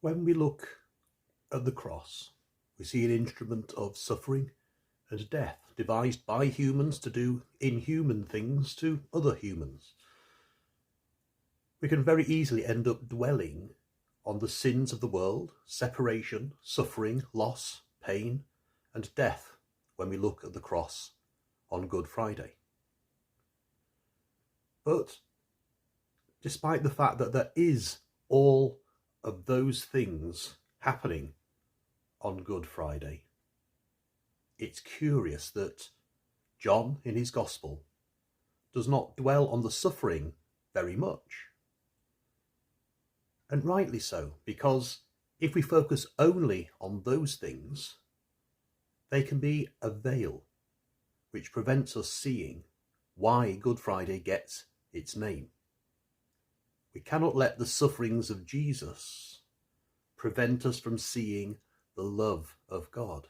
When we look at the cross, we see an instrument of suffering and death devised by humans to do inhuman things to other humans. We can very easily end up dwelling on the sins of the world, separation, suffering, loss, pain, and death when we look at the cross on Good Friday. But despite the fact that there is all of those things happening on Good Friday, it's curious that John in his Gospel does not dwell on the suffering very much. And rightly so, because if we focus only on those things, they can be a veil which prevents us seeing why Good Friday gets its name. We cannot let the sufferings of Jesus prevent us from seeing the love of God.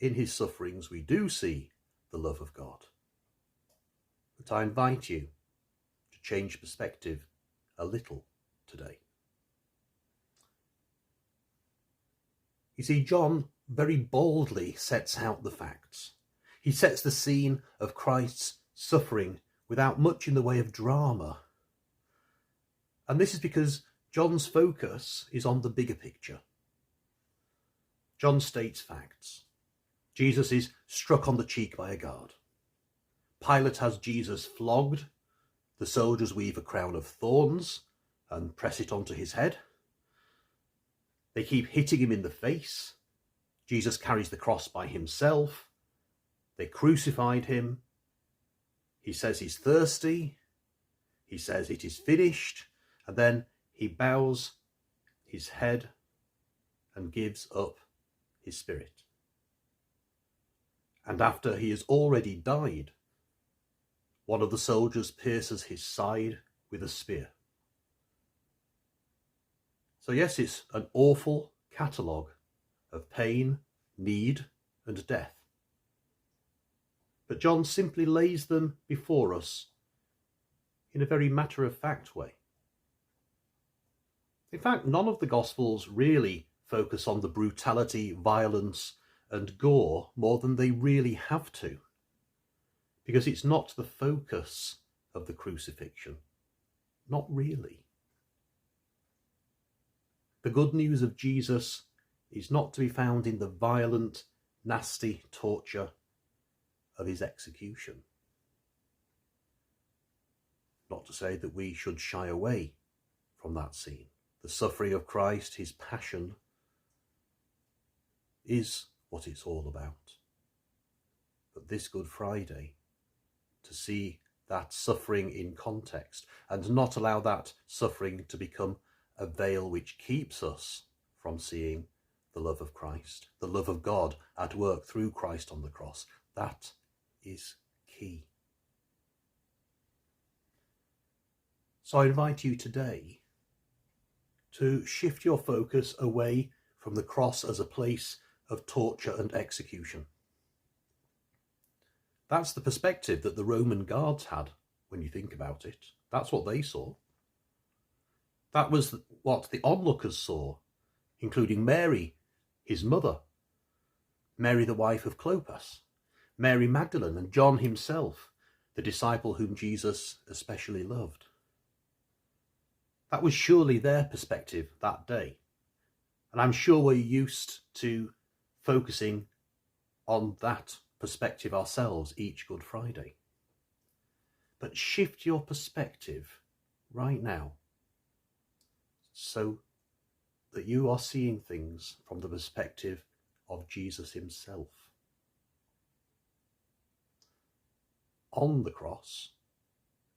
In his sufferings we do see the love of God. But I invite you to change perspective a little today. You see, John very boldly sets out the facts. He sets the scene of Christ's suffering without much in the way of drama. And this is because John's focus is on the bigger picture. John states facts. Jesus is struck on the cheek by a guard. Pilate has Jesus flogged. The soldiers weave a crown of thorns and press it onto his head. They keep hitting him in the face. Jesus carries the cross by himself. They crucified him. He says he's thirsty. He says it is finished. And then he bows his head and gives up his spirit. And after he has already died, one of the soldiers pierces his side with a spear. So yes, it's an awful catalogue of pain, need, and death. But John simply lays them before us in a very matter-of-fact way. In fact, none of the Gospels really focus on the brutality, violence, and gore more than they really have to, because it's not the focus of the crucifixion. Not really. The good news of Jesus is not to be found in the violent, nasty torture of his execution. Not to say that we should shy away from that scene. The suffering of Christ, his passion, is what it's all about. But this Good Friday, to see that suffering in context and not allow that suffering to become a veil which keeps us from seeing the love of Christ, the love of God at work through Christ on the cross, that is key. So I invite you today to shift your focus away from the cross as a place of torture and execution. That's the perspective that the Roman guards had when you think about it. That's what they saw. That was what the onlookers saw, including Mary, his mother, Mary the wife of Clopas, Mary Magdalene, and John himself, the disciple whom Jesus especially loved. That was surely their perspective that day. And I'm sure we're used to focusing on that perspective ourselves each Good Friday. But shift your perspective right now so that you are seeing things from the perspective of Jesus himself. On the cross,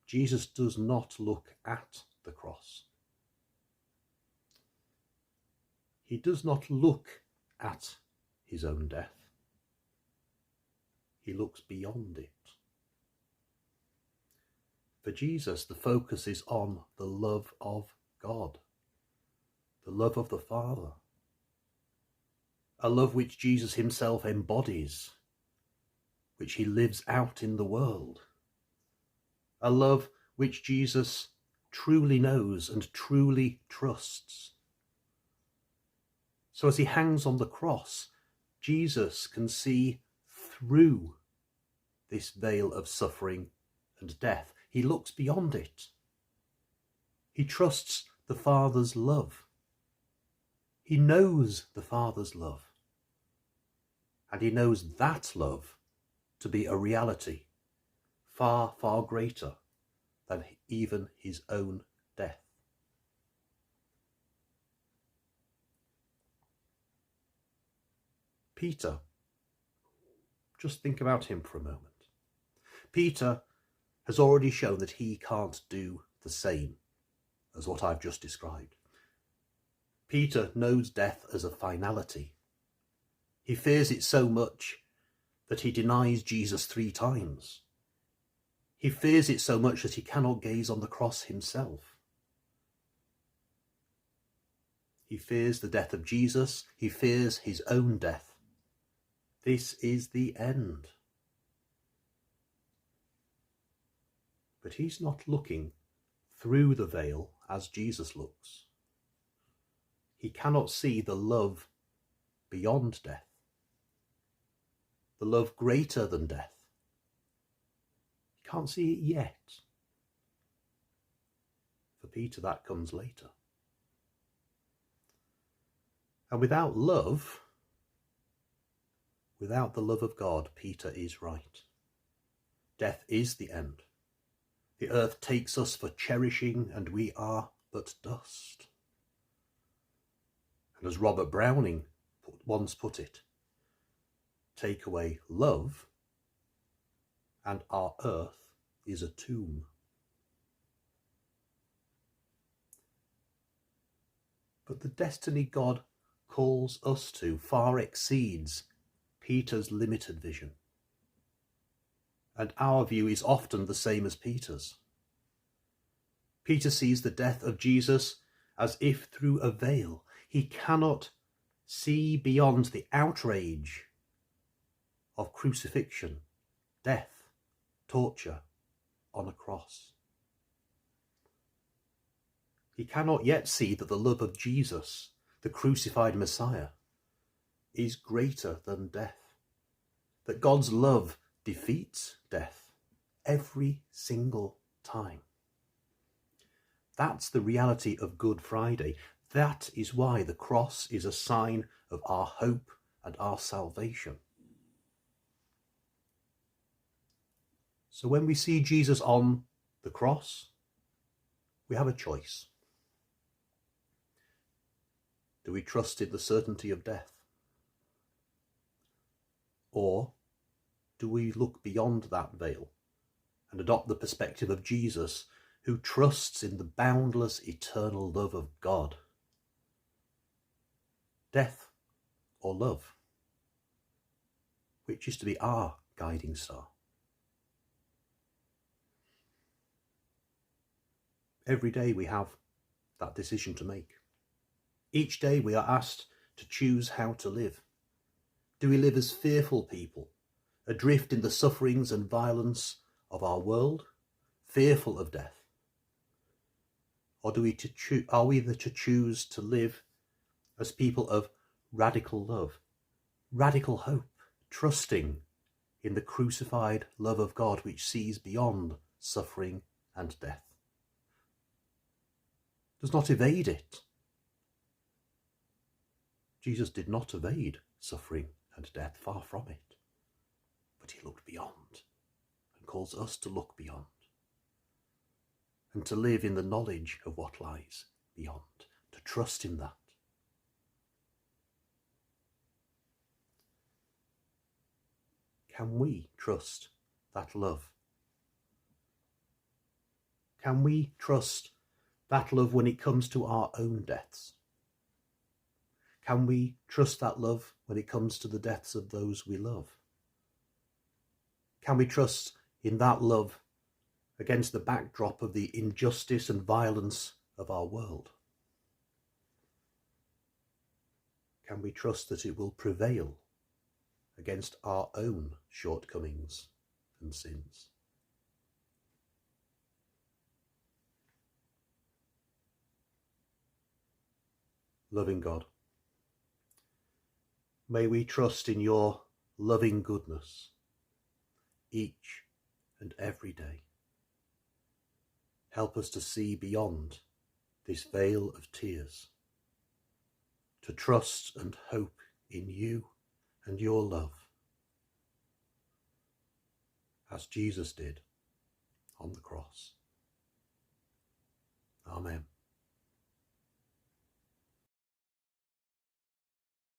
Jesus does not look at the cross. He does not look at his own death. He looks beyond it. For Jesus, the focus is on the love of God, the love of the Father, a love which Jesus himself embodies, which he lives out in the world, a love which Jesus truly knows and truly trusts. So as he hangs on the cross, Jesus can see through this veil of suffering and death. He looks beyond it. He trusts the Father's love. He knows the Father's love. And he knows that love to be a reality far, far greater than even his own death. Peter, just think about him for a moment. Peter has already shown that he can't do the same as what I've just described. Peter knows death as a finality. He fears it so much that he denies Jesus 3 times. He fears it so much that he cannot gaze on the cross himself. He fears the death of Jesus. He fears his own death. This is the end. But he's not looking through the veil as Jesus looks. He cannot see the love beyond death, the love greater than death. He can't see it yet. For Peter, that comes later. And without love, without the love of God, Peter is right. Death is the end. The earth takes us for cherishing, and we are but dust. And as Robert Browning once put it, take away love, and our earth is a tomb. But the destiny God calls us to far exceeds Peter's limited vision. And our view is often the same as Peter's. Peter sees the death of Jesus as if through a veil. He cannot see beyond the outrage of crucifixion, death, torture on a cross. He cannot yet see that the love of Jesus, the crucified Messiah, is greater than death. That God's love defeats death every single time. That's the reality of Good Friday. That is why the cross is a sign of our hope and our salvation. So when we see Jesus on the cross, we have a choice. Do we trust in the certainty of death? Or do we look beyond that veil and adopt the perspective of Jesus, who trusts in the boundless eternal love of God? Death or love? Which is to be our guiding star? Every day we have that decision to make. Each day we are asked to choose how to live. Do we live as fearful people, adrift in the sufferings and violence of our world, fearful of death? Or are we to choose to live as people of radical love, radical hope, trusting in the crucified love of God which sees beyond suffering and death? Does not evade it. Jesus did not evade suffering and death, far from it. But he looked beyond and calls us to look beyond and to live in the knowledge of what lies beyond, to trust in that. Can we trust that love? Can we trust that love when it comes to our own deaths? Can we trust that love when it comes to the deaths of those we love? Can we trust in that love against the backdrop of the injustice and violence of our world? Can we trust that it will prevail against our own shortcomings and sins? Loving God, may we trust in your loving goodness each and every day. Help us to see beyond this veil of tears, to trust and hope in you and your love, as Jesus did on the cross. Amen.